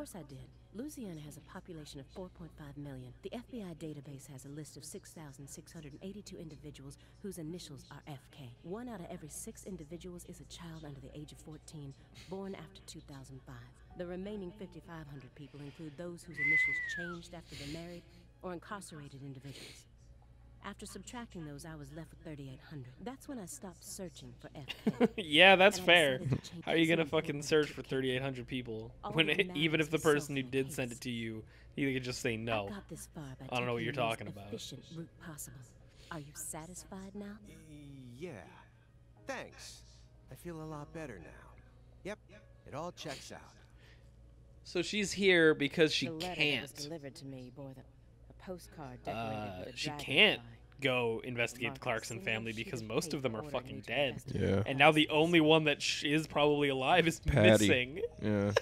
course I did. Louisiana has a population of 4.5 million. The FBI database has a list of 6,682 individuals whose initials are FK. 1 out of every 6 individuals is a child under the age of 14, born after 2005. The remaining 5,500 people include those whose initials changed after they're married or incarcerated individuals. After subtracting those, I was left with 3,800. That's when I stopped searching for FK. Yeah, that's fair. How are you gonna fucking search for 3,800 people when even if the person who did send it to you, you could just say no? I don't know what you're talking about. Route possible. Are you satisfied now? Yeah. Thanks. I feel a lot better now. Yep. It all checks out. So she's here because she The letter that can't. was delivered to me bore a postcard decorated with a She dragonfly. can't go investigate the Clarkson family because most of them are fucking dead. Yeah. And now the only one that is probably alive is Patty. missing. Yeah.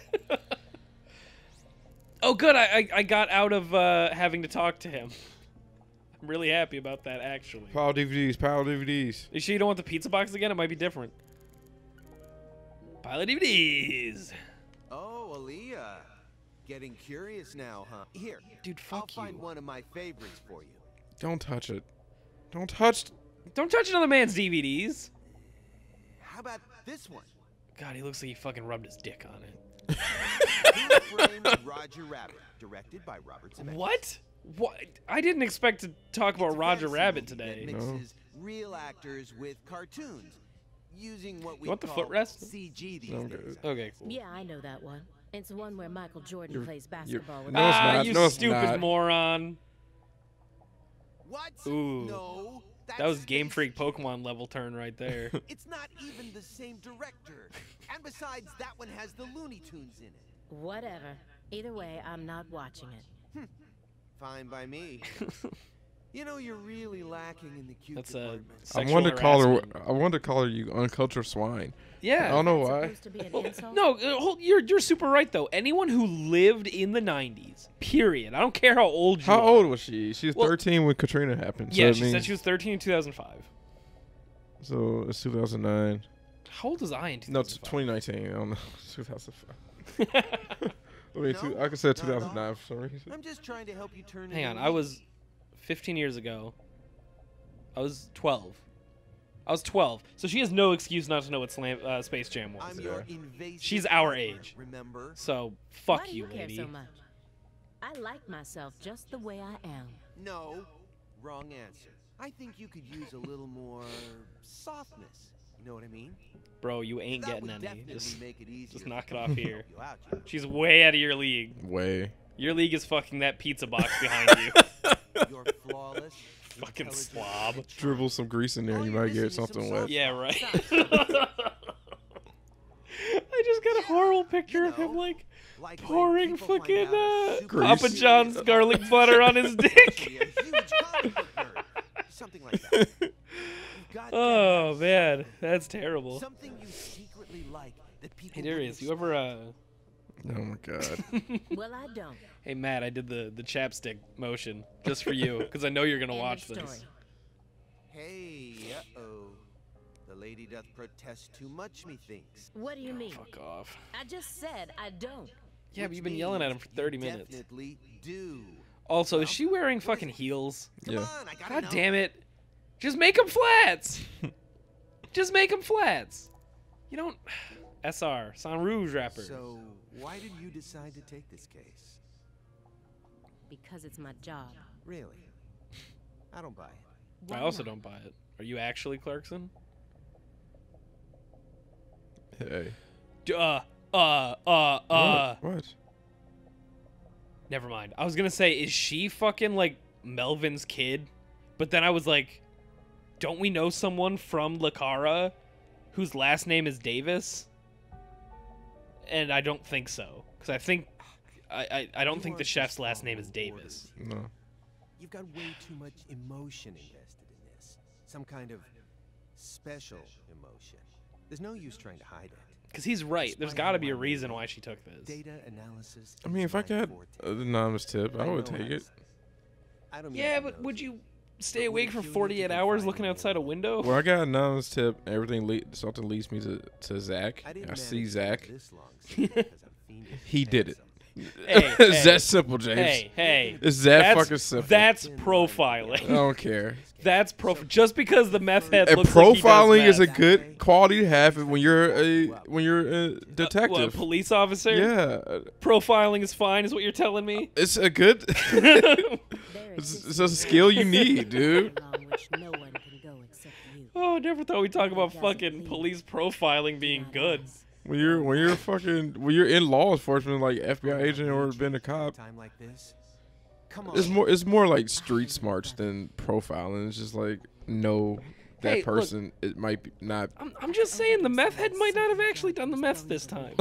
Oh, good. I got out of having to talk to him. I'm really happy about that, actually. Pile DVDs. Pile DVDs. You sure you don't want the pizza box again? It might be different. Pile of DVDs. Oh, Aaliyah. Getting curious now, huh? Here. Dude, fuck I'll you. find one of my favorites for you. Don't touch it. Don't touch. Don't touch another man's DVDs. How about this one? God, he looks like he fucking rubbed his dick on it. Who Framed Roger Rabbit, directed by Robert Zemeckis. What? What? I didn't expect to talk about It's a Roger fantasy Rabbit movie today. that mixes real actors with cartoons, using what we want the call footrest? CG these No, I'm days. good. Okay, cool. Yeah, I know that one. It's the one where Michael Jordan plays basketball with No, it's not. You No, it's stupid not. moron. What? Ooh. No. That was that's Game Freak Space Pokemon level turn right there. Jam. It's not even the same director. And besides, that one has the Looney Tunes in it. Whatever. Either way, I'm not watching it. Fine by me. You know, you're really lacking in the cute That's department. I sexual wanted to call her. harassment. I wanted to call her you uncultured swine. I Yeah. don't know That's why. supposed to be an insult? No, you're super right though. Anyone who lived in the 90s, period. I don't care how old you How are. old was she? She was Well, 13 when Katrina happened. So Yeah, that she said means- she was 13 in 2005. So it's 2009. How old was I in 2005? No, it's 2019. I don't know. 2005. I mean, No, I could say not at 2009 for some reason. I'm just trying to help you turn. Hang it on, in. I was 15 years ago. I was 12. I was 12. So she has no excuse not to know what Space Jam was. I'm your invasive She's our partner, age. Remember? So Why fuck do you, you care lady. so much? I like myself just the way I am. No, wrong answer. I think you could use a little more softness. You know what I mean? Bro, you ain't That getting would any. definitely Just make it easier. knock it off here. You out, you know? She's way out of your league. Way. Your league is fucking that pizza box behind you. You're flawless. Fucking intelligent, slob. and charming. Dribble some grease in there, All you you're might get missing is something some wet. soft Yeah, right. Soft. I just got a horrible picture of him know, like Like when pouring people find fucking out a super Papa Grease. John's garlic butter on his dick. actually a huge comic book nerd. Something like that. You've got to Oh have man, that's terrible. something you secretly like that people Hey Darius, you wouldn't ever Oh my god. Well, I don't. Hey Matt, I did the chapstick motion just for you because I know you're gonna End watch of this. story. Hey, uh-oh. The lady doth protest too much, methinks. What do you mean? Fuck off. I just said I don't. Yeah, but Which you've been yelling at him means for 30 you minutes. Definitely do. Also, is she wearing fucking heels? Come Yeah. on, I gotta God know. damn it! Just make them flats. Just make them flats. You don't. SR, San Rouge rapper. So, why did you decide to take this case? Because it's my job. Really? I don't buy it. I Why also not? don't buy it. Are you actually Clarkson? Hey. What? Never mind. I was gonna say, is she fucking like Melvin's kid? But then I was like, don't we know someone from Lakara whose last name is Davis? And I don't think so, because I think I don't You think the aren't chef's just last name is following Davis. orders. No. You've got way too much emotion invested in this. Some kind of special emotion. There's no use trying to hide it. Because he's right. There's got to be a reason why she took this. Data analysis. I mean, is if I my got forte. an anonymous tip, I would know take how it. to say I don't mean Yeah, to but be would nosy. you stay But would awake it for kill you 48 to hours confide looking in me outside a alone? window? Well, I got an anonymous tip. Everything something leads me to Zach. I didn't I see manage to Zach. live this long simply because I'm fiendish He did it. handsome. Hey, It's hey, that simple, James. hey. It's that That's- fucking simple. That's I profiling. don't care. That's just because the meth head And looks like he does profiling is a meth. good quality to have when you're a detective. What, police officer? Yeah, Profiling is fine, is what you're telling me? it's a good. It's a skill you need, dude. Along which no one can go except you. Oh, I never thought we'd talk about fucking police profiling being good. When you're in law enforcement, like FBI agent or been a cop, Time like this? Come on. it's more like street smarts than profiling. It's just like know that Hey, look. person. It might be not. I'm just saying the meth head might not have actually done the meth this time.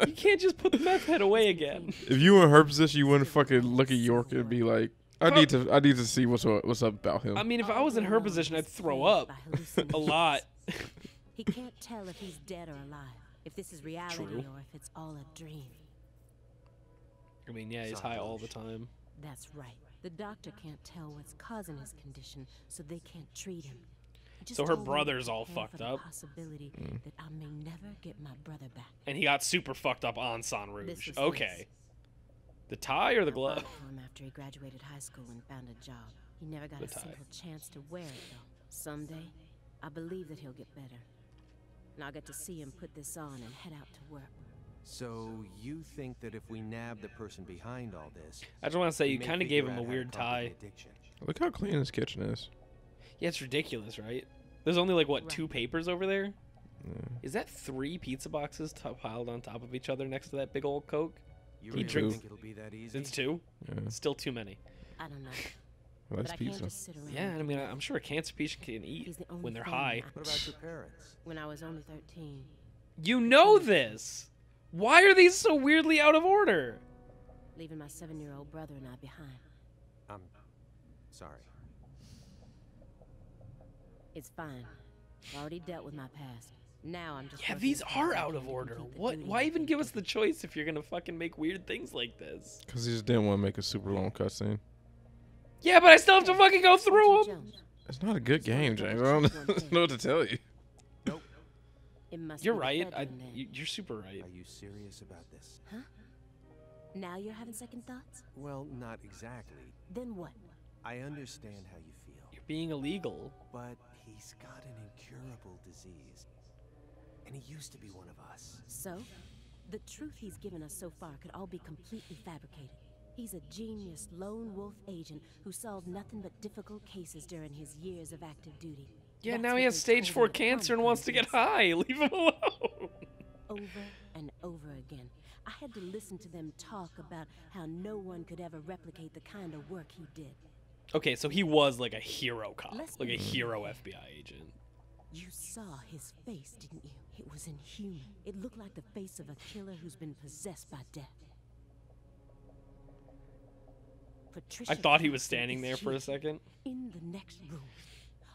You can't just put the meth head away again. If you were in her position, you wouldn't fucking look at York and be like, I need to see what's up about him. I mean, if I was in her position, I'd throw up a lot. He can't tell if he's dead or alive, if this is reality True. or if it's all a dream. I mean, yeah, he's high all the time. That's right. The doctor can't tell what's causing his condition, so they can't treat him. I just So her told him to brother's all prepare fucked for the up. possibility that I may never get my brother back. And he got super fucked up on San This Rouge. was Okay. his. The tie or the I bought glove? it for him after he graduated high school and found a job. He never got The a tie. single chance to wear it, though. Someday, I believe that he'll get better. And I'll get to see him put this on and head out to work. So you think that if we nab the person behind all this, I just want to say, we you may kind of figure gave him out a how to weird conquer the tie. addiction? Look how clean his kitchen is. Yeah, it's ridiculous, right? There's only like, what, Right. 2 papers over there? Yeah. Is that 3 pizza boxes piled on top of each other next to that big old Coke? You He really drinks- think it'll be that easy? It's 2? Yeah. It's still too many. I don't know. Well, But that's I can't pizza. just sit around. Yeah, I mean, I'm sure a cancer patient can eat He's the only when they're family high. I- What about your parents? When I was only 13, You know this! Why are these so weirdly out of order? leaving my 7-year-old brother and I behind. I'm sorry. It's fine. I've already dealt with my past. Now I'm just. Yeah, working these as hard are as I out can of to order. complete the What? duty Why I've even been give us the given. choice if you're gonna fucking make weird things like this? Because he just didn't want to make a super long cutscene. Yeah, but I still have to fucking go through Sergeant them. Jones, It's not a good game, James. I don't know what to tell you. Nope. it must You're be the right. bedroom then. You're super right. Are you serious about this? Huh? Now you're having second thoughts? Well, not exactly. Then what? I understand how you feel, You're being illegal. but he's got an incurable disease. And he used to be one of us. So, the truth he's given us so far could all be completely fabricated. He's a genius lone wolf agent who solved nothing but difficult cases during his years of active duty. Yeah, That's now what he has they stage told 4 him at cancer and wants to get conference. high. Leave him alone. Over and over again. I had to listen to them talk about how no one could ever replicate the kind of work he did. Okay, so he was like a hero cop, Let's like a be hero FBI agent. You saw his face, didn't you? It was inhuman. It looked like the face of a killer who's been possessed by death. Patricia I thought he was Johnson standing is there for a here, second. in the next room,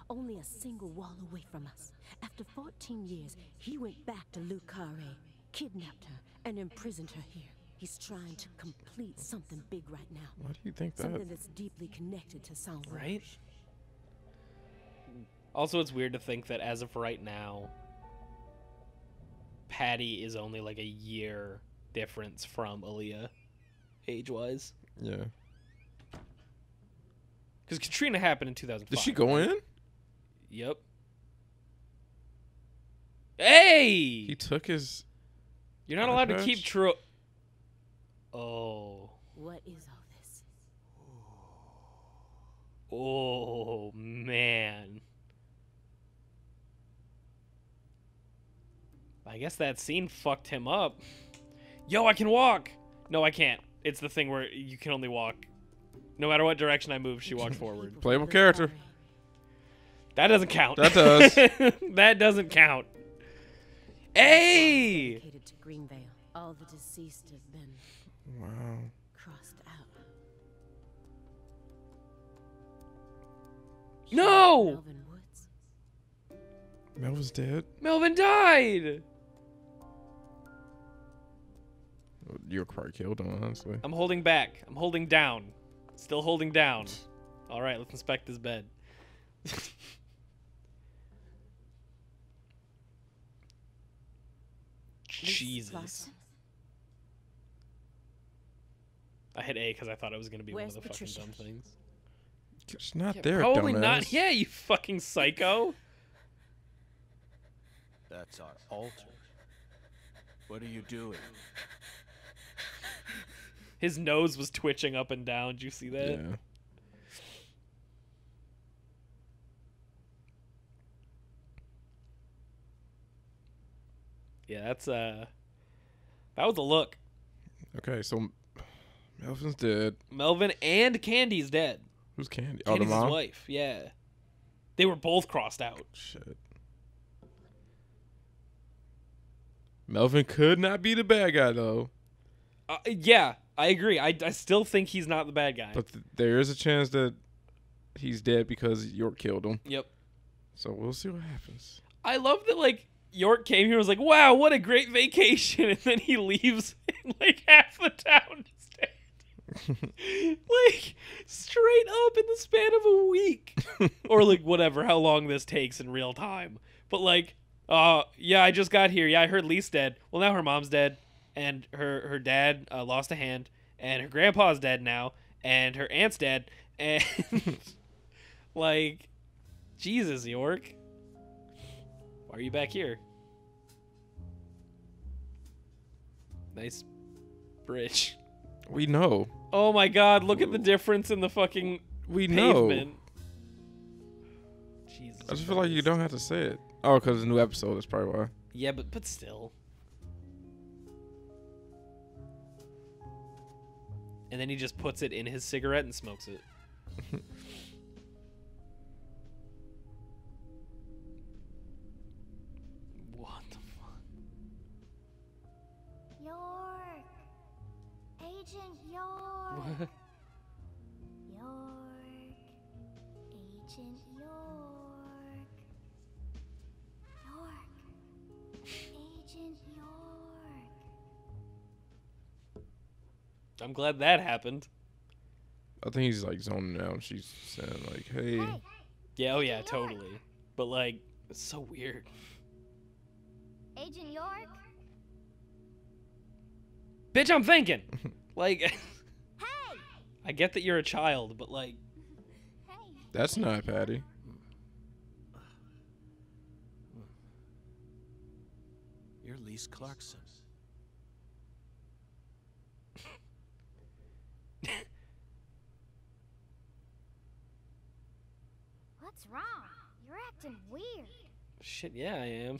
only a single wall away from us. After 14 years, he went back to Le Carré, kidnapped her, and imprisoned her here. He's trying to complete something big right now. Why do you think that? Something that's deeply connected to Saint Rouge. Right? Also, it's weird to think that as of right now, Patty is only like a year difference from Aaliyah, age-wise. Yeah. Because Katrina happened in 2005. Did she go in? Yep. Hey! He took his. You're not allowed to patch? keep true. Oh. What is all this? Oh, man. I guess that scene fucked him up. Yo, I can walk! No, I can't. It's the thing where you can only walk. No matter what direction I move, she walks forward. Playable character. That doesn't count. That does. That doesn't count. Hey! Dedicated to Greenvale. All the deceased have been Wow. crossed out. No! Melvin Woods. Melvin's dead. Melvin died! You were probably killed on, honestly. I'm holding back. I'm holding down. Still holding down. All right, let's inspect his bed. Miss Jesus. Larson? I hit A because I thought it was gonna be Where's one of the Patricia? fucking dumb things. It's not Yeah, there, probably dumbass. not. Yeah, you fucking psycho. That's our altar. What are you doing? His nose was twitching up and down. Did you see that? Yeah. Yeah, that's that was a look. Okay, so Melvin's dead. Melvin and Candy's dead. Who's Candy? Oh, the Candy's his mom? wife. Yeah, they were both crossed out. Shit. Melvin could not be the bad guy, though. Yeah, I agree. I still think he's not the bad guy. But there is a chance that he's dead because York killed him. Yep. So we'll see what happens. I love that, like, York came here and was like, wow, what a great vacation. And then he leaves and, like, half the town is dead. Like, straight up in the span of a week. Or, like, whatever, how long this takes in real time. But, like, yeah, I just got here. Yeah, I heard Lee's dead. Well, now her mom's dead. And her dad lost a hand. And her grandpa's dead now. And her aunt's dead. And, like, Jesus, York. Why are you back here? Nice bridge. We know. Oh my god, look at the difference in the fucking We know. pavement. Jesus. I just feel like you don't have to say it. Oh, because it's a new episode. That's probably why. Yeah, but still. And then he just puts it in his cigarette and smokes it. What the fuck? York! Agent York! What? York! Agent York! York! Agent York! I'm glad that happened. I think he's like zoning out. She's saying like, "Hey, Hey! Yeah, oh yeah, totally. But like, it's so weird. Agent York? Bitch, I'm thinking. Like, Hey! I get that you're a child, but like, Hey! that's not Patty." You're Lise Clarkson. What's wrong? You're acting weird. shit, yeah, I am.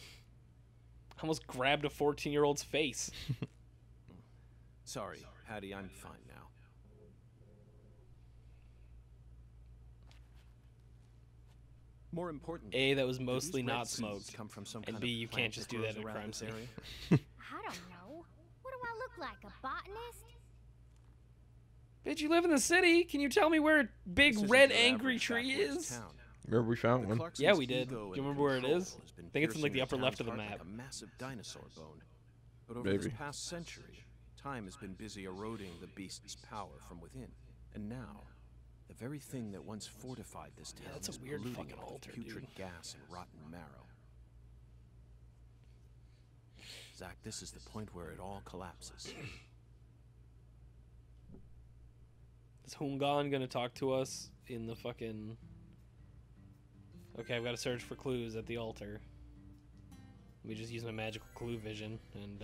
I almost grabbed a 14-year-old's face. Sorry, Hattie, I'm fine now. More importantly, A, that was do mostly these red not seeds smoked. come from some And kind B, of you plant can't just that do that grows in a around crime this scene. area? I don't know. What do I look like, a botanist? Bitch, you live in the city. Can you tell me where a This big isn't red your angry average tree backwoods is? town. Remember we found The one. Clarksons' Yeah, we did. ego Do you and remember where it control is? has been I think it's in, like, the piercing upper left of the town's heart map. like a massive dinosaur bone. But over Maybe. this past century, time has been busy eroding the beast's power from within. And now, the very thing that once fortified this town that's a is weird polluting fucking it with altar, putrid dude. gas and rotten marrow. Zach, this is the point where it all collapses. Is Hungan gonna talk to us in the fucking... Okay, I've got to search for clues at the altar. Let me just use my magical clue vision, and,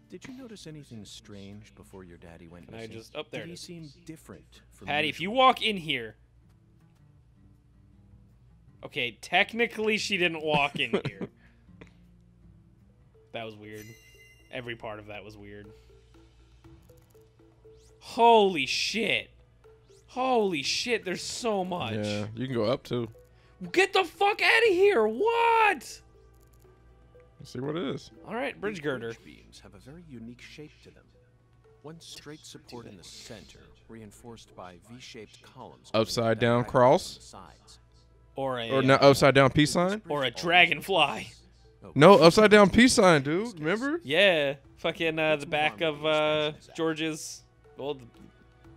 Did you notice anything strange before your daddy went Can I missing? just- oh, there Did it he is. seem different from Patty, if you usual? walk in here... Okay, technically she didn't walk in here. That was weird. Every part of that was weird. Holy shit. Holy shit, there's so much. Yeah, you can go up too. Get the fuck out of here! What? Let's see what it is. Alright, bridge These girder. bridge beams have a very unique shape to them. One straight support in the center, reinforced by V-shaped columns. Upside down diagonal cross? on the sides. Or a Or not upside down peace sign? or a dragonfly. No, upside down peace sign, dude. Remember? Yeah. Fucking the back of George's well the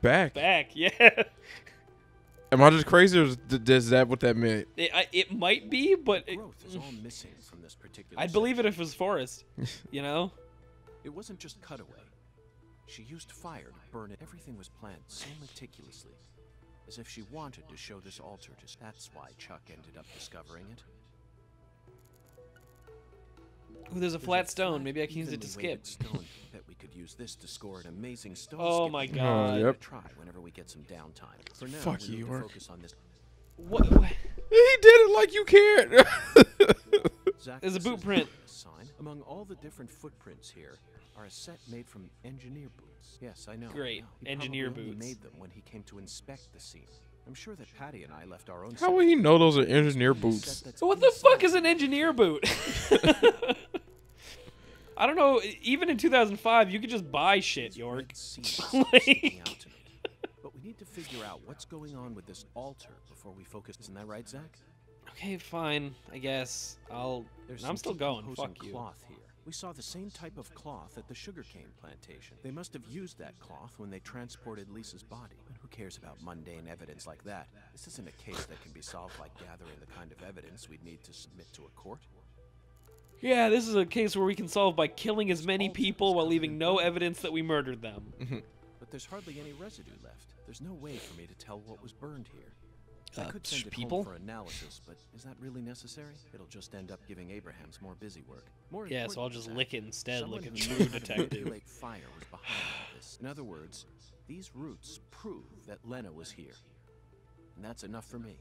Back. back, yeah. Am I just crazy, or is that what that meant? It might be, but Growth is all missing from this particular. I'd believe it section. if it was forest. You know? It wasn't just cutaway. She used fire to burn it. Everything was planned so meticulously, as if she wanted to show this altar to... That's why Chuck ended up discovering it. Ooh, there's a flat stone. Maybe I can use it evenly to skip. weighted stone. Bet we could use this to score an amazing stone Oh skip. my We're god. gonna Yep. Try whenever we get some downtime. For now, Fuck we you, need to York. focus on this. What? He did it like you cared. Zach, There's a this boot is print. a sign. Among all the different footprints here are a set made from engineer boots. Yes, I know. Great. I know. He Engineer probably only boots. made them when he came to inspect the scene. I'm sure that Patty and I left our own. How would he know those are engineer boots? So what the fuck is an engineer boot? I don't know. Even in 2005, you could just buy shit, York. Like- But we need to figure out what's going on with this altar before we focus. Isn't that right, Zach? Okay, fine. I guess I'm some still going. decomposing Fuck you. Cloth here. We saw the same type of cloth at the sugarcane plantation. They must have used that cloth when they transported Lisa's body. But who cares about mundane evidence like that? This isn't a case that can be solved by gathering the kind of evidence we'd need to submit to a court. Yeah, this is a case where we can solve by killing as many people while leaving no evidence that we murdered them. But there's hardly any residue left. There's no way for me to tell what was burned here. I could send it people? home for analysis, but is that really necessary? It'll just end up giving Abrahams more busy work. More Yeah, so I'll important just than lick that, it instead, someone like a who true knows how to detective. manipulate fire was behind all this. In other words, these roots prove that Lena was here. And that's enough for me.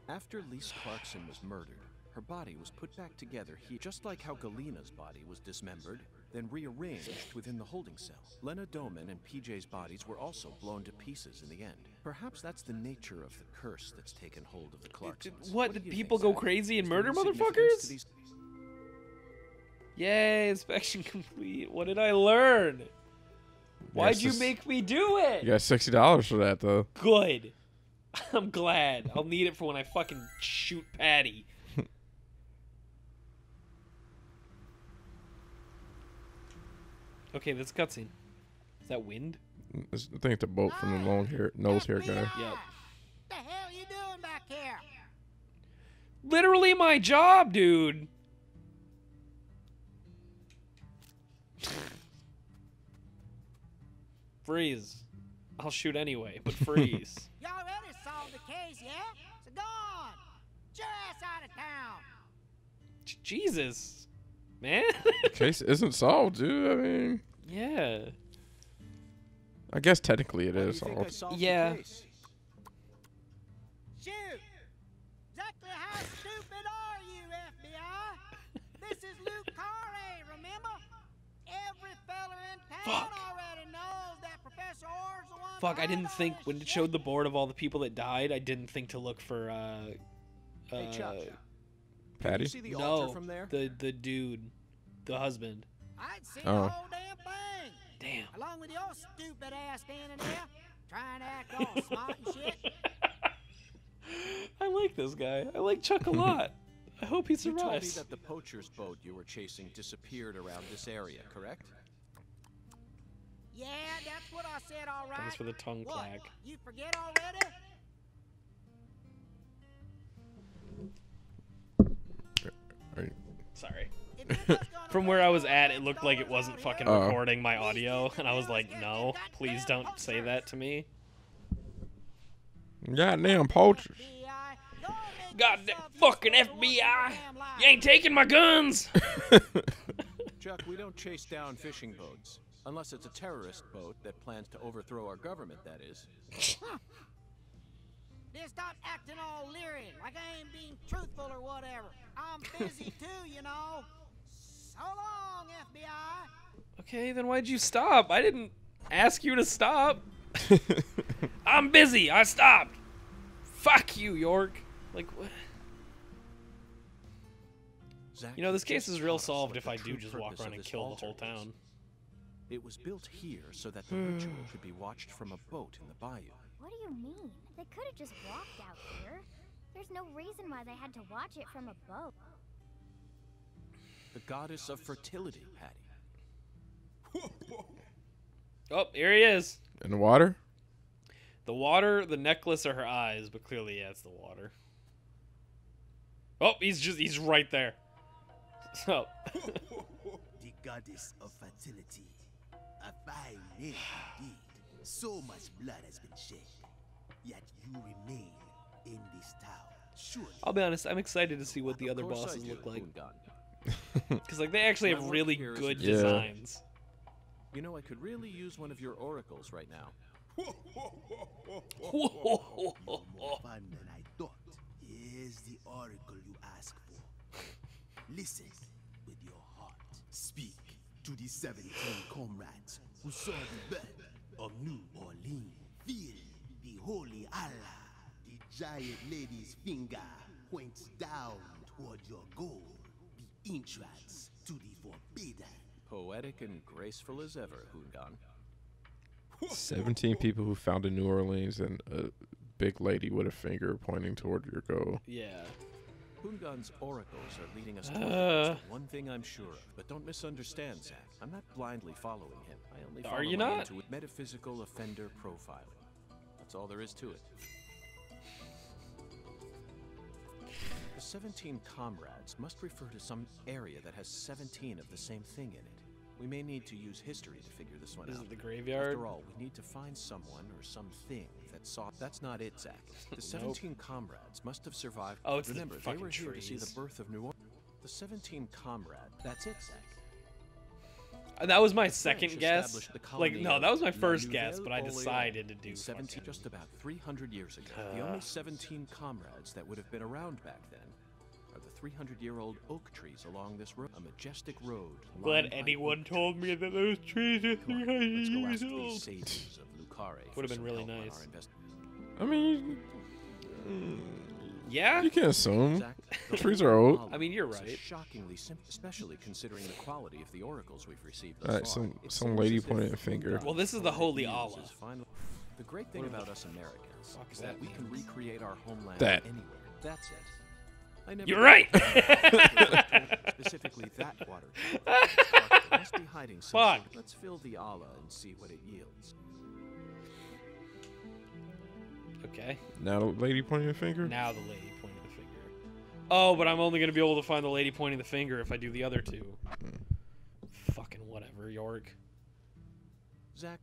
After Lise Clarkson was murdered, her body was put back together here, just like how Galena's body was dismembered, then rearranged within the holding cell. Lena Doman and PJ's bodies were also blown to pieces in the end. Perhaps that's the nature of the curse that's taken hold of the Clarksons. What, do did you people think, go Zach? crazy and Is there murder any significance to motherfuckers? these- Yay, inspection complete. What did I learn? Why'd Yes, you this- make me do it? You got $60 for that though. Good. I'm glad. I'll need it for when I fucking shoot Patty. Okay, that's a cutscene. Is that wind? I think it's a boat from the long hair, nose hair guy. Yep. The hell you doing back here? Literally my job, dude. Freeze. I'll shoot anyway, but freeze. You already solved the case, yeah? So go on. Get your ass out of town. Jesus. Man. The case isn't solved, dude. I mean, Yeah. I guess technically it Why do is you think I solved. solved Yeah. the case? Shoot! Exactly how stupid are you, FBI? This is Luke Carre, remember? Every fella in town Fuck. already knows that Professor Orr's the one Fuck, I behind didn't all think this when it shit. showed the board of all the people that died, I didn't think to look for Hey, Chuck. Can you Patty? see the altar no, from there? the dude, the husband. I'd see Oh. the whole damn thing. Damn. Along with your stupid ass standing there, trying to act all smart and shit. I like this guy. I like Chuck a lot. I hope he You told me survives. that the poacher's boat you were chasing disappeared around this area, correct? Yeah, that's what I said, all right. Thanks for the tongue What? clack. You forget already? Right. Sorry. If you're just gonna From where I was waste at, all it them looked like it dollars wasn't out fucking here, Oh. recording my least audio, you can and I was do like, is get no, the please goddamn don't say posters. that to me. Goddamn poachers. FBI, go make Goddamn yourself fucking useful once in your FBI! damn life. You ain't taking my guns! Chuck, we don't chase down fishing boats. Unless it's a terrorist boat that plans to overthrow our government, that is. Then stop acting all leery, like I ain't being truthful or whatever. I'm busy too, you know. So long, FBI. Okay, then why'd you stop? I didn't ask you to stop. I'm busy. I stopped. Fuck you, York. Like, what? Zach, You know, this you case just is real taught us solved what if the I do true just walk purpose around of and this kill the altar whole is. town. It was built here so that the ritual could be watched from a boat in the bayou. What do you mean? They could have just walked out here. There's no reason why they had to watch it from a boat. The goddess of fertility, Patty. Oh, here he is. In the water? The water, the necklace, or her eyes, but clearly, yeah, it's the water. Oh, he's right there. So, The goddess of fertility. A fine name indeed. So much blood has been shed. Yet you remain in this town. Surely. I'll be honest, I'm excited to see what the other Of course I bosses do, look like. Hungan. Because like they actually My have work really here is good in- Yeah. designs. You know, I could really use one of your oracles right now. You're more fun than I thought. Here's the oracle you asked for. Listen with your heart. Speak to the 17 comrades who saw the birth of New Orleans. Feel the holy Allah. The giant lady's finger points down toward your goal. The entrance to the forbidden. Poetic and graceful as ever, Hungan. 17 people who found in New Orleans and a big lady with a finger pointing toward your goal. Yeah. Hungan's oracles are leading us to one thing I'm sure of. But don't misunderstand, Zack. I'm not blindly following him. I only follow Are you my not? metaphysical offender profiling. That's all there is to it. The 17 comrades must refer to some area that has 17 of the same thing in it. We may need to use history to figure this one Is out. it the graveyard? After all, we need to find someone or something that saw. That's not it, Zack. The 17 comrades must have survived. Oh, it's the Remember, they fucking were here to see the trees. birth of New Orleans. The 17 comrade. That's it, Zack. That was my The French second guess. established the Like, colony no, of that was my La first guess, Nouvelle but I Orléans decided to do in 17 just about 300 years ago. The only 17 comrades that would have been around back then are the 300-year-old oak trees along this road, a majestic road. Glad lined by anyone oak told me trees. that those trees are Come on, 300 let's go years ask these old. sages of Lucare for Would've been some really help on nice. our I mean, Yeah? you can assume. Zack, the Trees whole are old. knowledge I mean, you're is right. shockingly simple, especially considering the quality of the oracles we've received thus Alright, far. some It lady seems as if pointed a finger. Hungan Well, this is the holy uses Allah. final- The great thing What about the us Americans fuck is does that that we can mean? recreate our homeland That. anywhere. That's it. I never You're knew right. that. Specifically that water. It must be hiding something. Fuck. Let's fill the Allah and see what it yields. Okay. Now the lady pointing a finger? Now the lady pointing the finger. Oh, but I'm only going to be able to find the lady pointing the finger if I do the other two. Fucking whatever, York. Zack,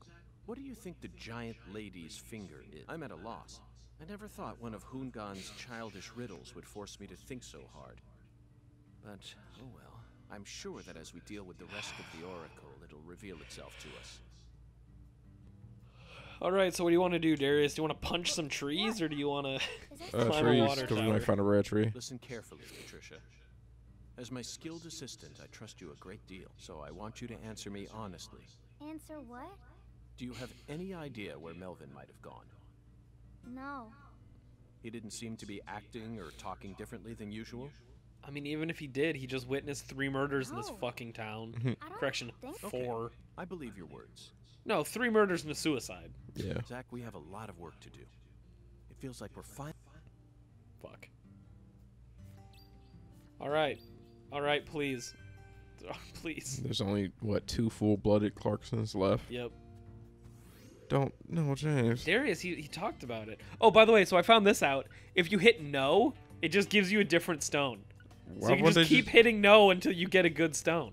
what do you think the giant lady's finger is? I'm at a loss. I never thought one of Hungan's childish riddles would force me to think so hard. But, oh well. I'm sure that as we deal with the rest of the oracle, it'll reveal itself to us. Alright, so what do you want to do, Darius? Do you want to punch some trees, or do you want to... Is there Climb a Trees, water because we tower. might find a rare tree. Listen carefully, Patricia. As my skilled assistant, I trust you a great deal, so I want you to answer me honestly. Answer what? Do you have any idea where Melvin might have gone? No. He didn't seem to be acting or talking differently than usual? I mean, even if he did, he just witnessed 3 murders in this No. fucking town. I don't Correction, think so. 4. I believe your words. No, 3 murders and a suicide. Yeah. Zack, we have a lot of work to do. It feels like we're fine. Fuck. Alright. Alright, please. Please. There's only, what, 2 full-blooded Clarksons left? Yep. Don't, no, James. Darius, he talked about it. Oh, by the way, so I found this out. If you hit no, it just gives you a different stone. So Why you can wouldn't just they keep hitting no until you get a good stone.